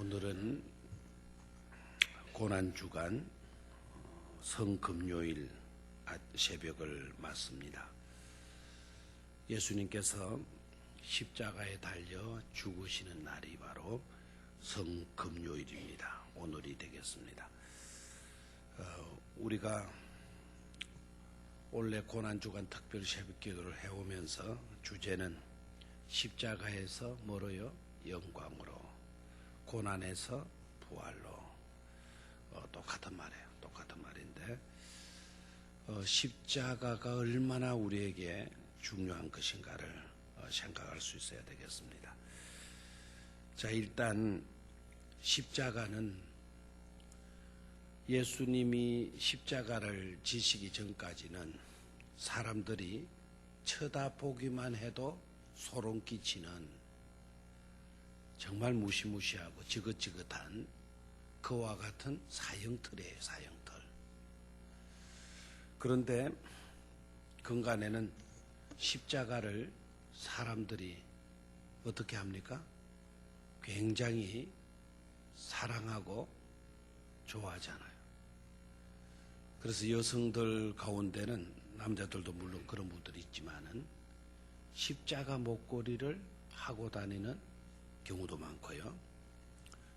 오늘은 고난주간 성금요일 새벽을 맞습니다. 예수님께서 십자가에 달려 죽으시는 날이 바로 성금요일입니다. 오늘이 되겠습니다. 우리가 원래 고난주간 특별 새벽기도를 해오면서 주제는 십자가에서 뭐로요? 영광으로, 고난에서 부활로. 똑같은 말이에요. 똑같은 말인데 십자가가 얼마나 우리에게 중요한 것인가를 생각할 수 있어야 되겠습니다. 자, 일단 십자가는 예수님이 십자가를 지시기 전까지는 사람들이 쳐다보기만 해도 소름 끼치는 정말 무시무시하고 지긋지긋한 그와 같은 사형틀이에요. 사형틀. 그런데 근간에는 십자가를 사람들이 어떻게 합니까? 굉장히 사랑하고 좋아하잖아요. 그래서 여성들 가운데는, 남자들도 물론 그런 분들이 있지만은 십자가 목걸이를 하고 다니는 경우도 많고요.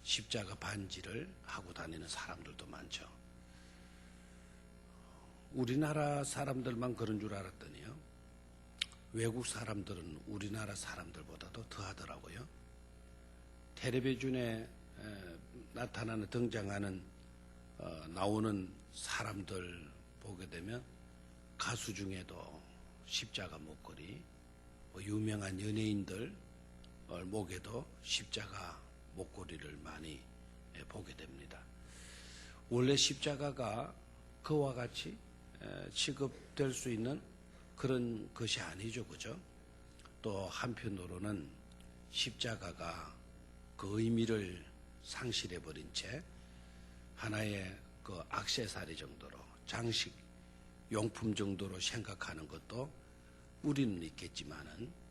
십자가 반지를 하고 다니는 사람들도 많죠. 우리나라 사람들만 그런 줄 알았더니요, 외국 사람들은 우리나라 사람들보다도 더 하더라고요. 텔레비전에 나타나는, 등장하는 나오는 사람들 보게 되면 가수 중에도 십자가 목걸이, 유명한 연예인들 목에도 십자가 목걸이를 많이 보게 됩니다. 원래 십자가가 그와 같이 취급될 수 있는 그런 것이 아니죠, 그죠? 또 한편으로는 십자가가 그 의미를 상실해버린 채 하나의 그 액세서리 정도로, 장식 용품 정도로 생각하는 것도 우리는 있겠지만은,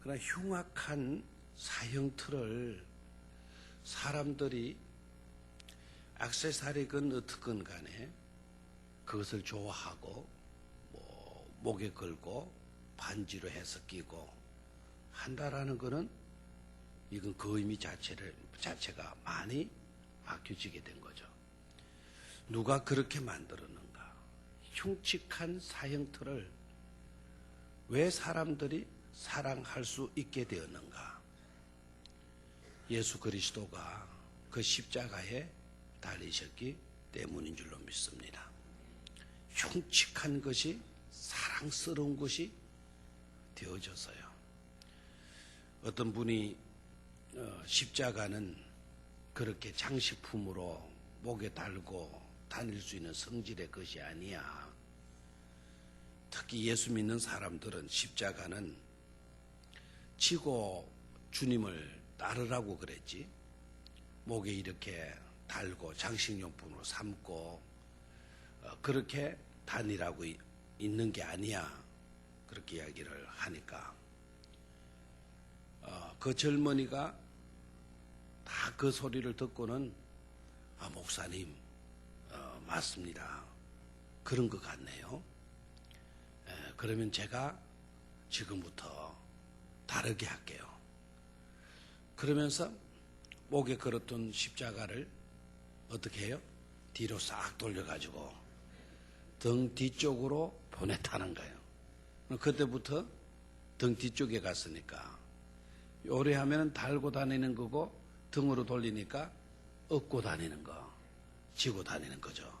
그러나 흉악한 사형틀을 사람들이 액세서리건 어떻건 간에 그것을 좋아하고 목에 걸고 반지로 해서 끼고 한다라는 것은, 이건 그 의미 자체가 많이 바뀌어지게 된 거죠. 누가 그렇게 만들었는가? 흉측한 사형틀을 왜 사람들이 사랑할 수 있게 되었는가? 예수 그리스도가 그 십자가에 달리셨기 때문인 줄로 믿습니다. 흉측한 것이 사랑스러운 것이 되어져서요. 어떤 분이 십자가는 그렇게 장식품으로 목에 달고 다닐 수 있는 성질의 것이 아니야. 특히 예수 믿는 사람들은 십자가는 지고 주님을 따르라고 그랬지, 목에 이렇게 달고 장식용품으로 삼고 그렇게 다니라고 있는 게 아니야, 그렇게 이야기를 하니까 그 젊은이가 다 그 소리를 듣고는 목사님, 맞습니다, 그런 것 같네요. 그러면 제가 지금부터 다르게 할게요. 그러면서 목에 걸었던 십자가를 어떻게 해요? 뒤로 싹 돌려가지고 등 뒤쪽으로 보냈다는 거예요. 그때부터 등 뒤쪽에 갔으니까, 요리하면 달고 다니는 거고 등으로 돌리니까 업고 다니는 거, 지고 다니는 거죠.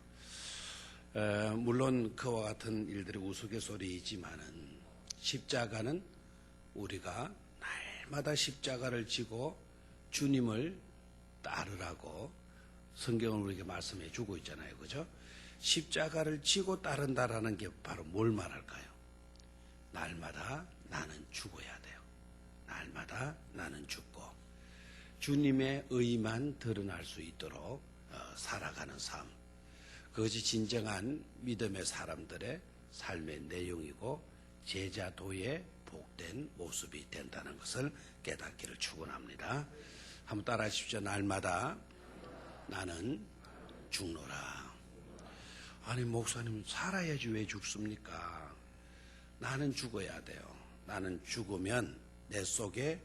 물론 그와 같은 일들이 우스갯소리이지만은 십자가는 우리가 날마다 십자가를 지고 주님을 따르라고 성경은 우리에게 말씀해 주고 있잖아요, 그죠? 십자가를 지고 따른다라는 게 바로 뭘 말할까요? 날마다 나는 죽어야 돼요. 날마다 나는 죽고 주님의 의만 드러날 수 있도록 살아가는 삶, 그것이 진정한 믿음의 사람들의 삶의 내용이고 제자도의 복된 모습이 된다는 것을 깨닫기를 축원합니다. 한번 따라 하십시오. 날마다 나는 죽노라. 아니 목사님 살아야지 왜 죽습니까? 나는 죽어야 돼요. 나는 죽으면 내 속에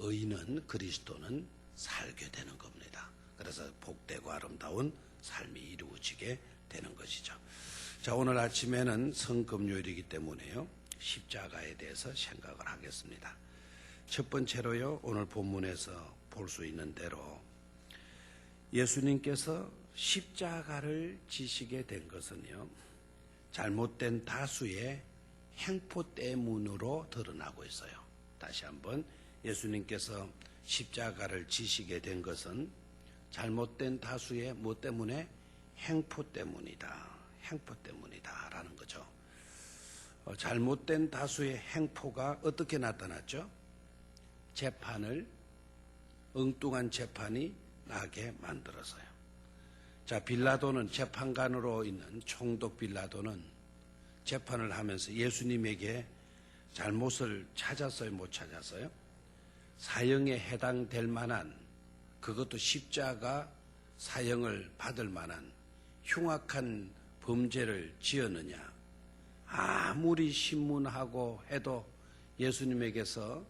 의인은 그리스도는 살게 되는 겁니다. 그래서 복되고 아름다운 삶이 이루어지게 되는 것이죠. 자, 오늘 아침에는 성금요일이기 때문에요. 십자가에 대해서 생각을 하겠습니다. 첫 번째로요. 오늘 본문에서 볼 수 있는 대로 예수님께서 십자가를 지시게 된 것은요. 잘못된 다수의 행포 때문으로 드러나고 있어요. 다시 한번 예수님께서 십자가를 지시게 된 것은 잘못된 다수의 뭐 때문에? 행포 때문이다. 행포 때문이다 라는 거죠. 잘못된 다수의 행포가 어떻게 나타났죠? 재판을 엉뚱한 재판이 나게 만들어서요. 자, 빌라도는 재판관으로 있는 총독 빌라도는 재판을 하면서 예수님에게 잘못을 찾았어요, 못 찾았어요? 사형에 해당될 만한, 그것도 십자가 사형을 받을 만한 흉악한 범죄를 지었느냐? 아무리 신문하고 해도 예수님에게서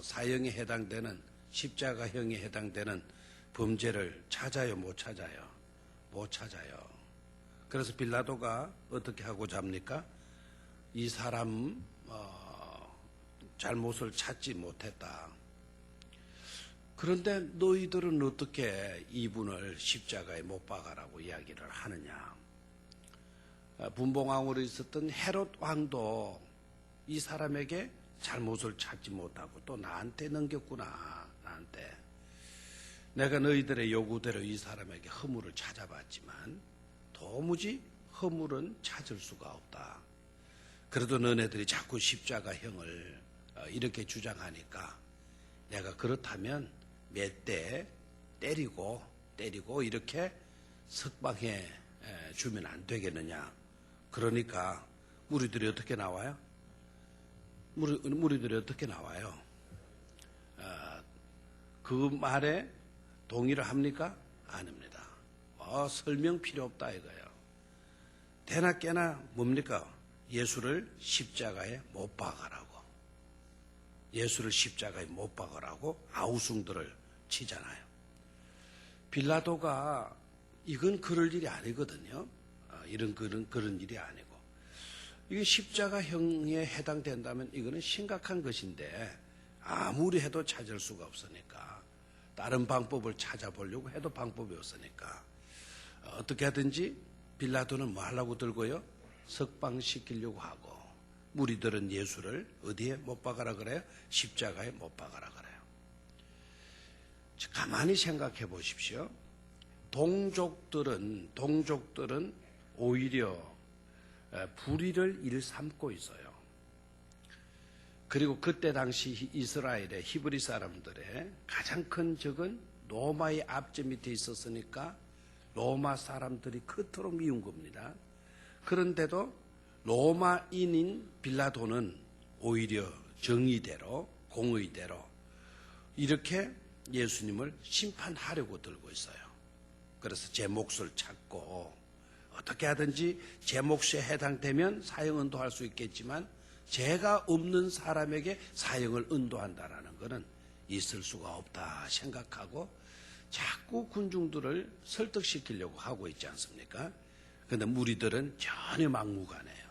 사형에 해당되는 십자가형에 해당되는 범죄를 찾아요, 못 찾아요? 못 찾아요. 그래서 빌라도가 어떻게 하고자 합니까? 이 사람 잘못을 찾지 못했다. 그런데 너희들은 어떻게 이분을 십자가에 못 박아라고 이야기를 하느냐? 분봉왕으로 있었던 헤롯 왕도 이 사람에게 잘못을 찾지 못하고 또 나한테 넘겼구나. 나한테. 내가 너희들의 요구대로 이 사람에게 허물을 찾아봤지만 도무지 허물은 찾을 수가 없다. 그래도 너네들이 자꾸 십자가형을 이렇게 주장하니까 내가 그렇다면 몇 대 때리고 이렇게 석방해 주면 안 되겠느냐. 그러니까 무리들이 어떻게 나와요? 무리들이 어떻게 나와요? 그 말에 동의를 합니까? 안 합니다. 설명 필요 없다 이거예요. 대나 깨나 뭡니까? 예수를 십자가에 못 박아라고. 예수를 십자가에 못 박아라고 아우성들을 치잖아요. 빌라도가 이건 그럴 일이 아니거든요. 그런 일이 아니고. 이게 십자가형에 해당된다면 이거는 심각한 것인데 아무리 해도 찾을 수가 없으니까 다른 방법을 찾아보려고 해도 방법이 없으니까 어떻게 하든지 빌라도는 뭐 하려고 들고요? 석방시키려고 하고 무리들은 예수를 어디에 못 박아라 그래요? 십자가에 못 박아라 그래요. 가만히 생각해 보십시오. 동족들은 오히려 불의를 일삼고 있어요. 그리고 그때 당시 이스라엘의 히브리 사람들의 가장 큰 적은 로마의 압제 밑에 있었으니까 로마 사람들이 그토록 미운 겁니다. 그런데도 로마인인 빌라도는 오히려 정의대로 공의대로 이렇게 예수님을 심판하려고 들고 있어요. 그래서 제 몫을 찾고 어떻게 하든지 제 몫에 해당되면 사형 은도할 수 있겠지만 죄가 없는 사람에게 사형을 은도한다라는 것은 있을 수가 없다 생각하고 자꾸 군중들을 설득시키려고 하고 있지 않습니까? 그런데 무리들은 전혀 막무가내예요.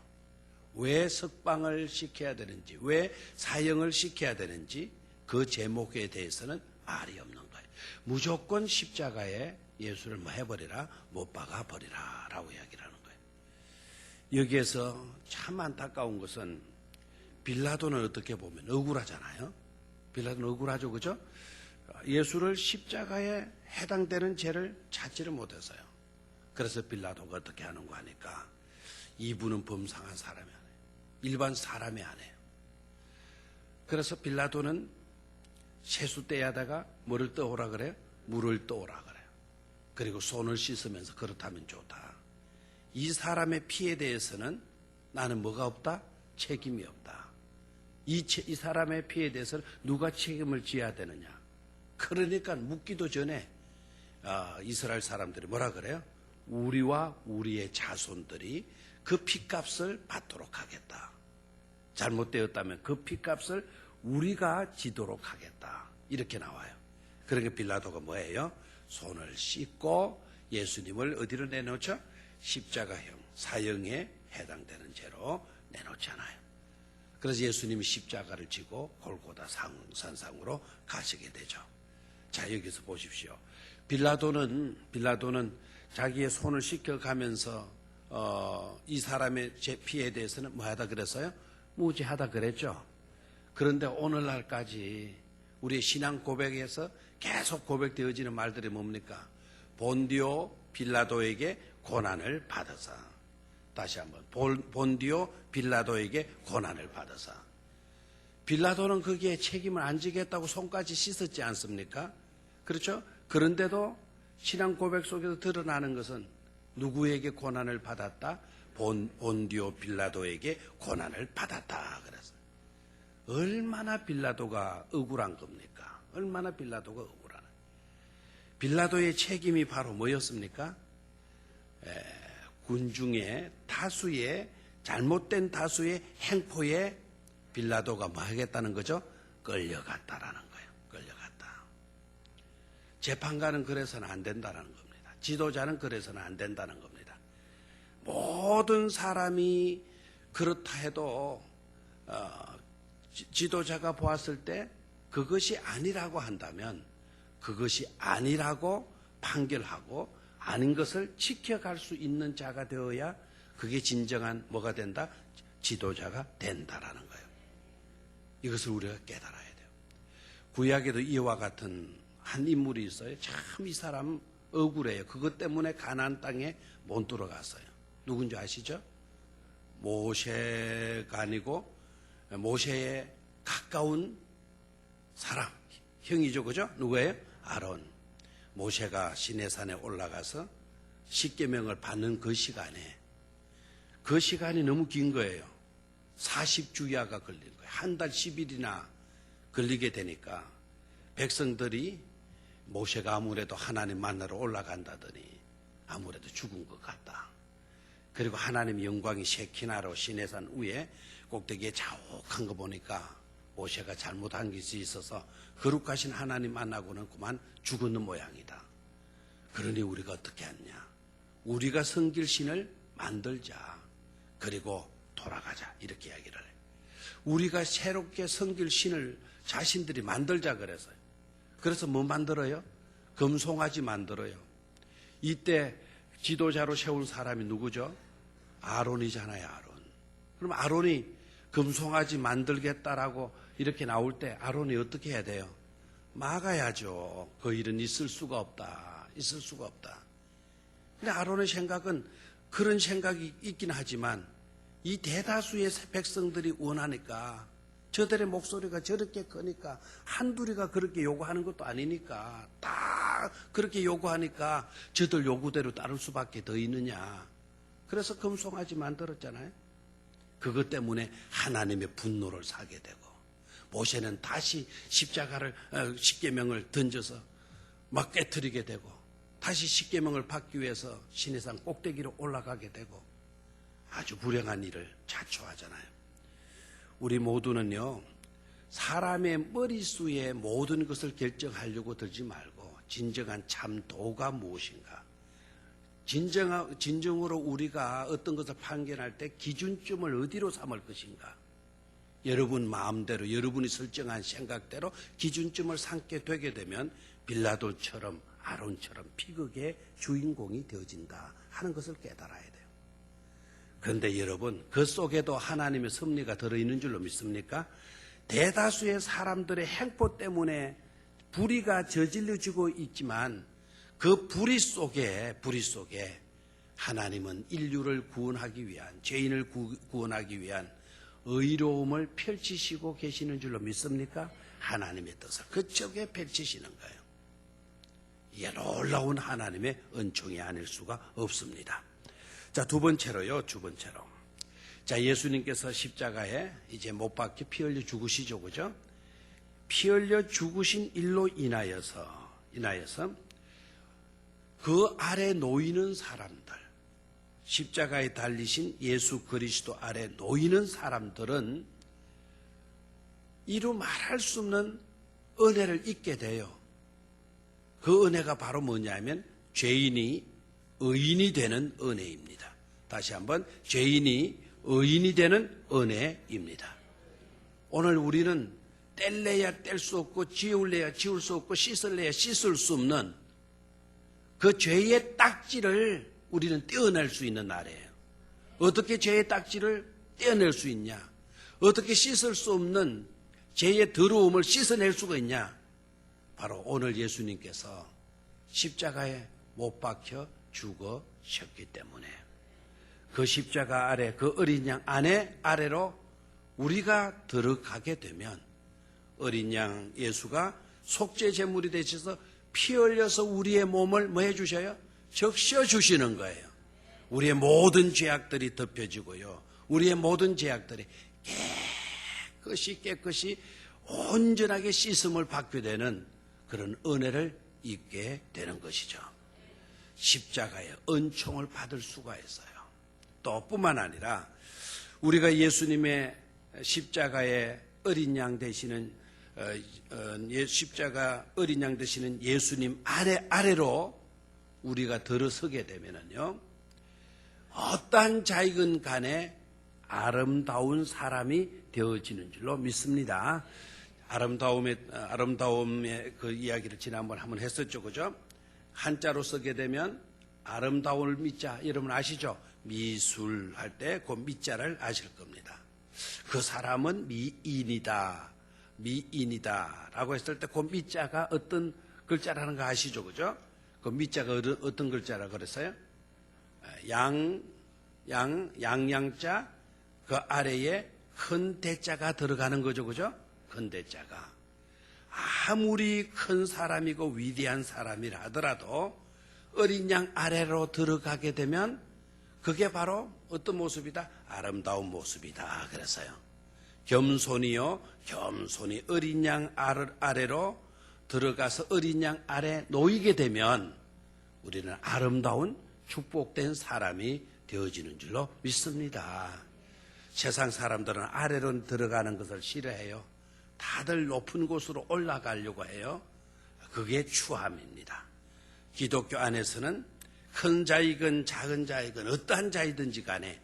왜 석방을 시켜야 되는지, 왜 사형을 시켜야 되는지 그 제목에 대해서는 말이 없는 거예요. 무조건 십자가에 예수를 뭐 해버리라, 못 박아버리라 라고 이야기를 하는 거예요. 여기에서 참 안타까운 것은 빌라도는 어떻게 보면 억울하잖아요. 빌라도는 억울하죠, 그죠? 예수를 십자가에 해당되는 죄를 찾지를 못해서요. 그래서 빌라도가 어떻게 하는 거 하니까 이분은 범상한 사람이 아니에요. 일반 사람이 아니에요. 그래서 빌라도는 세수대에다가 뭐를 떠오라 그래요? 물을 떠오라 그래요. 그리고 손을 씻으면서 그렇다면 좋다. 이 사람의 피에 대해서는 나는 뭐가 없다? 책임이 없다. 이 사람의 피에 대해서는 누가 책임을 져야 되느냐? 그러니까 묻기도 전에 이스라엘 사람들이 뭐라 그래요? 우리와 우리의 자손들이 그 핏값을 받도록 하겠다. 잘못되었다면 그 핏값을 우리가 지도록 하겠다. 이렇게 나와요. 그러니까 빌라도가 뭐예요? 손을 씻고 예수님을 어디로 내놓죠? 십자가형, 사형에 해당되는 죄로 내놓잖아요. 그래서 예수님이 십자가를 지고 골고다 산상으로 가시게 되죠. 자, 여기서 보십시오. 빌라도는 자기의 손을 씻겨가면서 이 사람의 피에 대해서는 뭐하다 그랬어요? 무죄하다 그랬죠. 그런데 오늘날까지 우리의 신앙 고백에서 계속 고백되어지는 말들이 뭡니까? 본디오 빌라도에게 고난을 받아서, 다시 한번 본디오 빌라도에게 고난을 받아서. 빌라도는 거기에 책임을 안 지겠다고 손까지 씻었지 않습니까? 그렇죠? 그런데도 신앙 고백 속에서 드러나는 것은 누구에게 고난을 받았다? 본디오 빌라도에게 고난을 받았다 그랬어요. 얼마나 빌라도가 억울한 겁니까? 얼마나 빌라도가 억울하나. 빌라도의 책임이 바로 뭐였습니까? 군중의 다수의 잘못된 다수의 행포에 빌라도가 뭐 하겠다는 거죠? 끌려갔다라는 거예요. 끌려갔다. 재판관은 그래서는 안 된다는 겁니다. 지도자는 그래서는 안 된다는 겁니다. 모든 사람이 그렇다 해도 지도자가 보았을 때 그것이 아니라고 한다면 그것이 아니라고 판결하고 아닌 것을 지켜갈 수 있는 자가 되어야 그게 진정한 뭐가 된다? 지도자가 된다라는 거예요. 이것을 우리가 깨달아야 돼요. 구약에도 이와 같은 한 인물이 있어요. 참 이 사람 억울해요. 그것 때문에 가나안 땅에 못 들어갔어요. 누군지 아시죠? 모세가 아니고 모세의 가까운 사람, 형이죠, 그죠? 누구예요? 아론. 모세가 시내산에 올라가서 십계명을 받는 그 시간이 너무 긴 거예요. 40주야가 걸린 거예요. 한 달 10일이나 걸리게 되니까 백성들이 모세가 아무래도 하나님 만나러 올라간다더니 아무래도 죽은 것 같다. 그리고 하나님의 영광이 셰키나로 시내산 위에 꼭대기에 자욱한 거 보니까 모세가 잘못한 것이 있어서 거룩하신 하나님 만나고는 그만 죽었는 모양이다. 그러니 우리가 어떻게 하냐? 우리가 섬길 신을 만들자. 그리고 돌아가자. 이렇게 이야기를 해요. 우리가 새롭게 섬길 신을 자신들이 만들자 그래서요. 그래서 뭐 만들어요? 금송아지 만들어요. 이때 지도자로 세운 사람이 누구죠? 아론이잖아요, 아론. 그럼 아론이 금송아지 만들겠다라고 이렇게 나올 때 아론이 어떻게 해야 돼요? 막아야죠. 그 일은 있을 수가 없다. 있을 수가 없다. 근데 아론의 생각은 그런 생각이 있긴 하지만 이 대다수의 백성들이 원하니까 저들의 목소리가 저렇게 크니까 한둘이가 그렇게 요구하는 것도 아니니까 다 그렇게 요구하니까 저들 요구대로 따를 수밖에 더 있느냐. 그래서 금송아지 만들었잖아요. 그것 때문에 하나님의 분노를 사게 되고 모세는 다시 십계명을 던져서 막 깨트리게 되고 다시 십계명을 받기 위해서 시내산 꼭대기로 올라가게 되고 아주 불행한 일을 자초하잖아요. 우리 모두는요, 사람의 머릿수에 모든 것을 결정하려고 들지 말고 진정한 참 도가 무엇인가, 진정으로 우리가 어떤 것을 판결할 때 기준점을 어디로 삼을 것인가, 여러분 마음대로 여러분이 설정한 생각대로 기준점을 삼게 되게 되면 빌라도처럼 아론처럼 비극의 주인공이 되어진다 하는 것을 깨달아야 돼요. 그런데 여러분, 그 속에도 하나님의 섭리가 들어있는 줄로 믿습니까? 대다수의 사람들의 행포 때문에 불의가 저질러지고 있지만 그 불의 속에 하나님은 인류를 구원하기 위한, 죄인을 구원하기 위한 의로움을 펼치시고 계시는 줄로 믿습니까? 하나님의 뜻을 그쪽에 펼치시는 거예요. 이게 놀라운 하나님의 은총이 아닐 수가 없습니다. 자, 두 번째로. 자, 예수님께서 십자가에 이제 못 박혀 피 흘려 죽으시죠, 그죠? 피 흘려 죽으신 일로 인하여서 그 아래 놓이는 사람들, 십자가에 달리신 예수 그리스도 아래 놓이는 사람들은 이루 말할 수 없는 은혜를 잊게 돼요. 그 은혜가 바로 뭐냐면 죄인이 의인이 되는 은혜입니다. 다시 한번, 죄인이 의인이 되는 은혜입니다. 오늘 우리는 뗄래야 뗄 수 없고 지울래야 지울 수 없고 씻을래야 씻을 수 없는 그 죄의 딱지를 우리는 떼어낼 수 있는 날이에요. 어떻게 죄의 딱지를 떼어낼 수 있냐? 어떻게 씻을 수 없는 죄의 더러움을 씻어낼 수가 있냐? 바로 오늘 예수님께서 십자가에 못 박혀 죽으셨기 때문에 그 십자가 아래, 그 어린 양 아래로 우리가 들어가게 되면 어린 양 예수가 속죄 제물이 되셔서 피 흘려서 우리의 몸을 뭐 해주셔요? 적셔 주시는 거예요. 우리의 모든 죄악들이 덮여지고요. 우리의 모든 죄악들이 깨끗이 온전하게 씻음을 받게 되는 그런 은혜를 입게 되는 것이죠. 십자가의 은총을 받을 수가 있어요. 또 뿐만 아니라 우리가 예수님의 십자가의 어린 양 되시는 십자가 어린 양 되시는 예수님 아래로 우리가 들어서게 되면은요, 어떠한 자이건 간에 아름다운 사람이 되어지는 줄로 믿습니다. 아름다움의 그 이야기를 지난번 한번 했었죠, 그죠? 한자로 쓰게 되면 아름다움을 미자, 여러분 아시죠? 미술 할 때 그 미자를 아실 겁니다. 그 사람은 미인이다 라고 했을 때 그 미자가 어떤 글자라는 거 아시죠, 그죠? 그 미자가 어떤 글자라 그랬어요? 양양자 그 아래에 큰 대자가 들어가는 거죠, 그죠? 큰 대자가. 아무리 큰 사람이고 위대한 사람이라 하더라도 어린 양 아래로 들어가게 되면 그게 바로 어떤 모습이다? 아름다운 모습이다 그랬어요. 겸손히 어린 양 아래로 들어가서 어린 양 아래 놓이게 되면 우리는 아름다운 축복된 사람이 되어지는 줄로 믿습니다. 세상 사람들은 아래로 들어가는 것을 싫어해요. 다들 높은 곳으로 올라가려고 해요. 그게 추함입니다. 기독교 안에서는 큰 자이건 작은 자이건 어떠한 자이든지 간에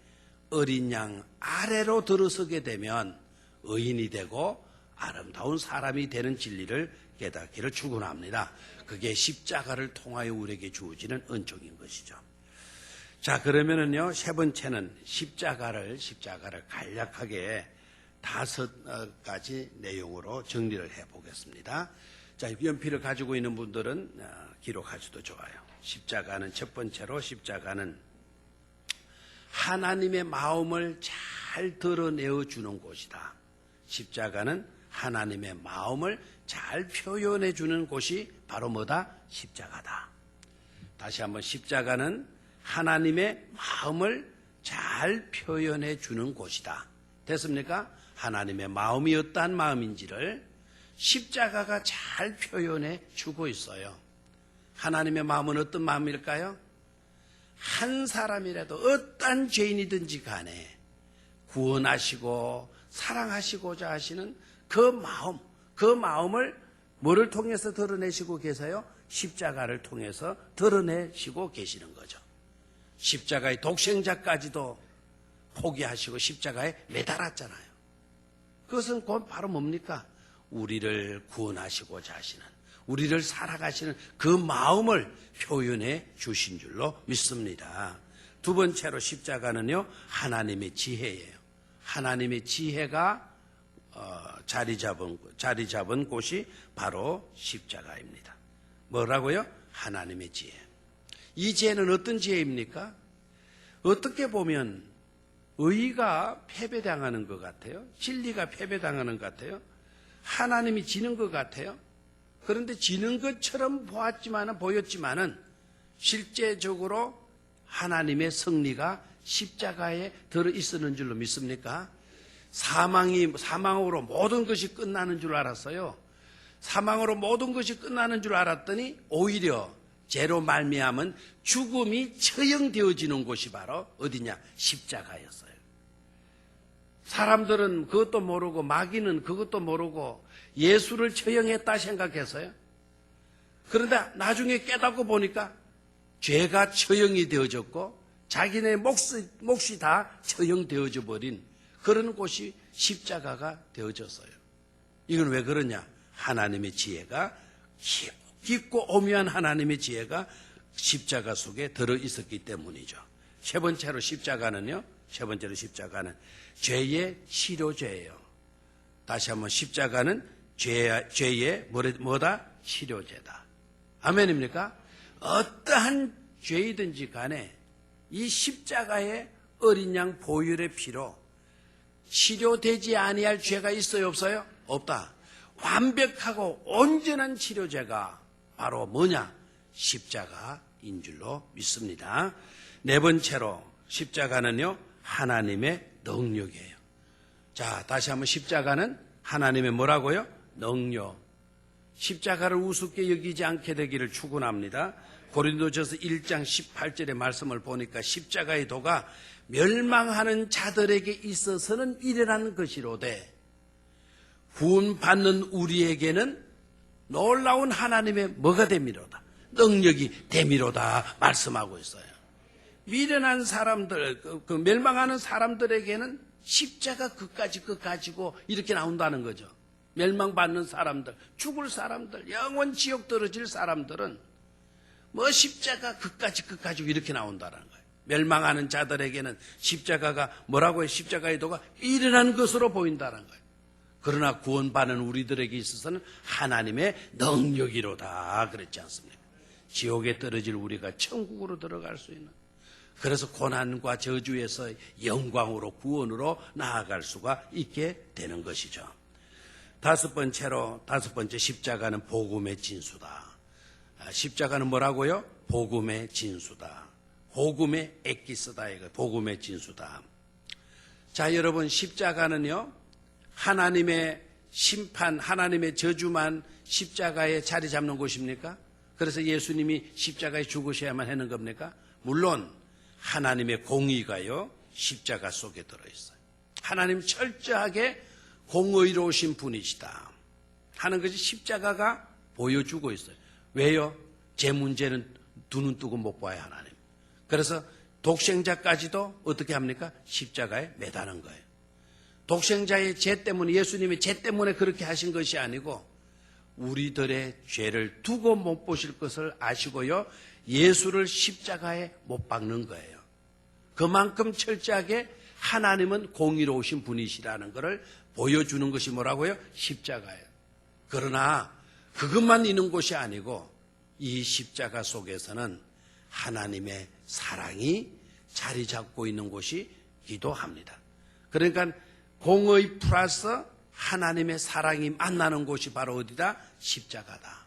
어린 양 아래로 들어서게 되면 의인이 되고 아름다운 사람이 되는 진리를 깨닫기를 축원합니다. 그게 십자가를 통하여 우리에게 주어지는 은총인 것이죠. 자, 그러면은요, 세 번째는 십자가를 간략하게 5가지 내용으로 정리를 해보겠습니다. 자, 연필을 가지고 있는 분들은 기록하셔도 좋아요. 첫 번째로 십자가는 하나님의 마음을 잘 드러내어 주는 곳이다. 십자가는 하나님의 마음을 잘 표현해 주는 곳이 바로 뭐다? 십자가다. 다시 한번, 십자가는 하나님의 마음을 잘 표현해 주는 곳이다. 됐습니까? 하나님의 마음이 어떠한 마음인지를 십자가가 잘 표현해 주고 있어요. 하나님의 마음은 어떤 마음일까요? 한 사람이라도 어떠한 죄인이든지 간에 구원하시고 사랑하시고자 하시는 그 마음을 뭐를 통해서 드러내시고 계세요? 십자가를 통해서 드러내시고 계시는 거죠. 십자가의 독생자까지도 포기하시고 십자가에 매달았잖아요. 그것은 곧 바로 뭡니까? 우리를 구원하시고자 하시는, 우리를 살아가시는 그 마음을 표현해 주신 줄로 믿습니다. 두 번째로 십자가는요, 하나님의 지혜예요. 하나님의 지혜가 자리 잡은 곳이 바로 십자가입니다. 뭐라고요? 하나님의 지혜. 이 지혜는 어떤 지혜입니까? 어떻게 보면 의가 패배당하는 것 같아요. 진리가 패배당하는 것 같아요. 하나님이 지는 것 같아요. 그런데 지는 것처럼 보였지만은 실제적으로 하나님의 승리가 십자가에 들어 있었는 줄로 믿습니까? 사망으로 모든 것이 끝나는 줄 알았어요. 사망으로 모든 것이 끝나는 줄 알았더니 오히려 죄로 말미암은 죽음이 처형되어지는 곳이 바로 어디냐? 십자가였어요. 사람들은 그것도 모르고 마귀는 그것도 모르고 예수를 처형했다 생각했어요. 그런데 나중에 깨닫고 보니까 죄가 처형이 되어졌고 자기네 몫이 다 처형되어져 버린 그런 곳이 십자가가 되어졌어요. 이건 왜 그러냐? 하나님의 지혜가, 깊고 오묘한 하나님의 지혜가 십자가 속에 들어있었기 때문이죠. 세 번째로 십자가는 죄의 치료제예요. 다시 한번 십자가는 죄의 뭐다? 치료제다. 아멘입니까? 어떠한 죄이든지 간에 이 십자가의 어린 양 보혈의 피로 치료되지 아니할 죄가 있어요, 없어요? 없다. 완벽하고 온전한 치료제가 바로 뭐냐? 십자가인 줄로 믿습니다. 네 번째로 십자가는요, 하나님의 능력이에요. 자, 다시 한번 십자가는 하나님의 뭐라고요? 능력. 십자가를 우습게 여기지 않게 되기를 축원합니다. 고린도전서 1장 18절의 말씀을 보니까 십자가의 도가 멸망하는 자들에게 있어서는 미련한 것이로되 구원받는 우리에게는 놀라운 하나님의 뭐가 됨이로다? 능력이 됨이로다 말씀하고 있어요. 미련한 사람들, 그 멸망하는 사람들에게는 십자가 그까지 가지고 이렇게 나온다는 거죠. 멸망받는 사람들, 죽을 사람들, 영원 지옥 떨어질 사람들은 뭐 십자가 그까지 가지고 이렇게 나온다는 거예요. 멸망하는 자들에게는 십자가가 뭐라고 해요? 십자가의 도가 미련한 것으로 보인다는 거예요. 그러나 구원받는 우리들에게 있어서는 하나님의 능력이로다 그랬지 않습니까? 지옥에 떨어질 우리가 천국으로 들어갈 수 있는, 그래서 고난과 저주에서 영광으로 구원으로 나아갈 수가 있게 되는 것이죠. 다섯 번째 십자가는 복음의 진수다. 십자가는 뭐라고요? 복음의 진수다. 복음의 엑기스다. 이거 복음의 진수다. 자, 여러분, 십자가는요, 하나님의 심판, 하나님의 저주만 십자가에 자리 잡는 곳입니까? 그래서 예수님이 십자가에 죽으셔야만 하는 겁니까? 물론 하나님의 공의가요, 십자가 속에 들어있어요. 하나님 철저하게 공의로우신 분이시다 하는 것이 십자가가 보여주고 있어요. 왜요? 제 문제는 두 눈 뜨고 못 봐요, 하나님. 그래서 독생자까지도 어떻게 합니까? 십자가에 매다는 거예요. 독생자의 죄 때문에, 예수님의 죄 때문에 그렇게 하신 것이 아니고 우리들의 죄를 두고 못 보실 것을 아시고요, 예수를 십자가에 못 박는 거예요. 그만큼 철저하게 하나님은 공의로우신 분이시라는 것을 보여주는 것이 뭐라고요? 십자가예요. 그러나 그것만 있는 곳이 아니고 이 십자가 속에서는 하나님의 사랑이 자리 잡고 있는 곳이기도 합니다. 그러니까 공의 플러스 하나님의 사랑이 만나는 곳이 바로 어디다? 십자가다.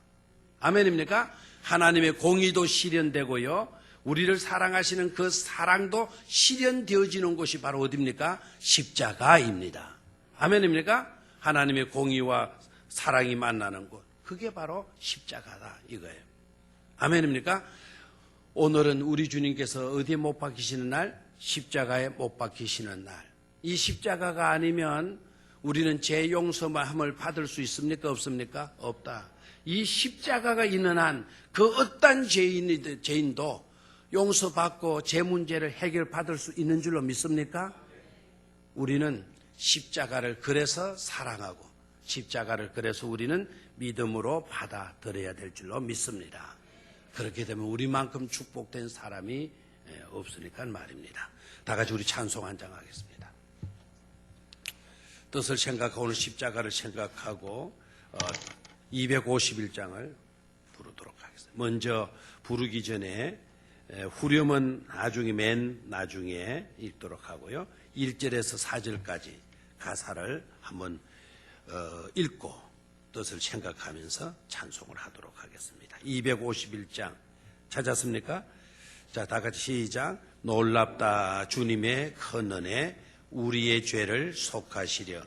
아멘입니까? 하나님의 공의도 실현되고요, 우리를 사랑하시는 그 사랑도 실현되어지는 곳이 바로 어디입니까? 십자가입니다. 아멘입니까? 하나님의 공의와 사랑이 만나는 곳, 그게 바로 십자가다 이거예요. 아멘입니까? 오늘은 우리 주님께서 어디에 못 박히시는 날? 십자가에 못 박히시는 날. 이 십자가가 아니면 우리는 죄 용서함을 받을 수 있습니까? 없습니까? 없다. 이 십자가가 있는 한 그 어떤 죄인도 용서받고 죄 문제를 해결받을 수 있는 줄로 믿습니까? 우리는 십자가를 그래서 사랑하고 십자가를 그래서 우리는 믿음으로 받아들여야 될 줄로 믿습니다. 그렇게 되면 우리만큼 축복된 사람이 없으니까 말입니다. 다 같이 우리 찬송 한 장 하겠습니다. 뜻을 생각하고 오늘 십자가를 생각하고 251장을 부르도록 하겠습니다. 먼저 부르기 전에 후렴은 나중에 맨 나중에 읽도록 하고요. 1절에서 4절까지 가사를 한번 읽고 뜻을 생각하면서 찬송을 하도록 하겠습니다. 251장 찾았습니까? 자, 다 같이 시작. 놀랍다 주님의 큰 은혜, 우리의 죄를 속하시려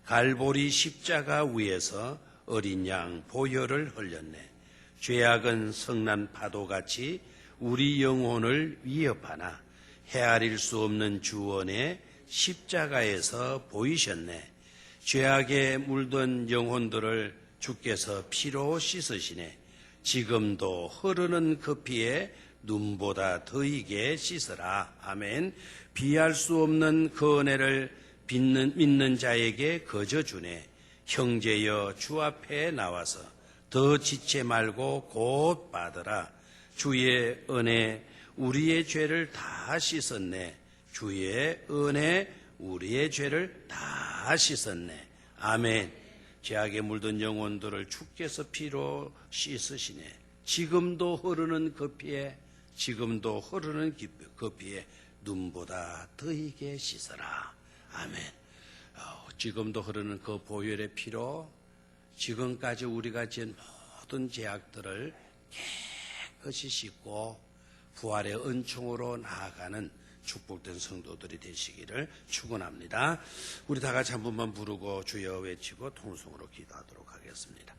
갈보리 십자가 위에서 어린 양 보혈을 흘렸네. 죄악은 성난 파도같이 우리 영혼을 위협하나 헤아릴 수 없는 주원의 십자가에서 보이셨네. 죄악에 물든 영혼들을 주께서 피로 씻으시네. 지금도 흐르는 그 피에 눈보다 더이게 씻으라. 아멘. 비할 수 없는 그 은혜를 믿는 자에게 거저 주네. 형제여 주 앞에 나와서 더 지체 말고 곧 받으라. 주의 은혜 우리의 죄를 다 씻었네. 주의 은혜 우리의 죄를 다 씻었네. 아멘. 죄악에 물든 영혼들을 주께서 피로 씻으시네. 지금도 흐르는 그 피에 눈보다 더이게 씻어라. 아멘. 지금도 흐르는 그 보혈의 피로 지금까지 우리가 지은 모든 죄악들을 깨끗이 씻고 부활의 은총으로 나아가는 축복된 성도들이 되시기를 축원합니다. 우리 다 같이 한 번만 부르고 주여 외치고 통성으로 기도하도록 하겠습니다.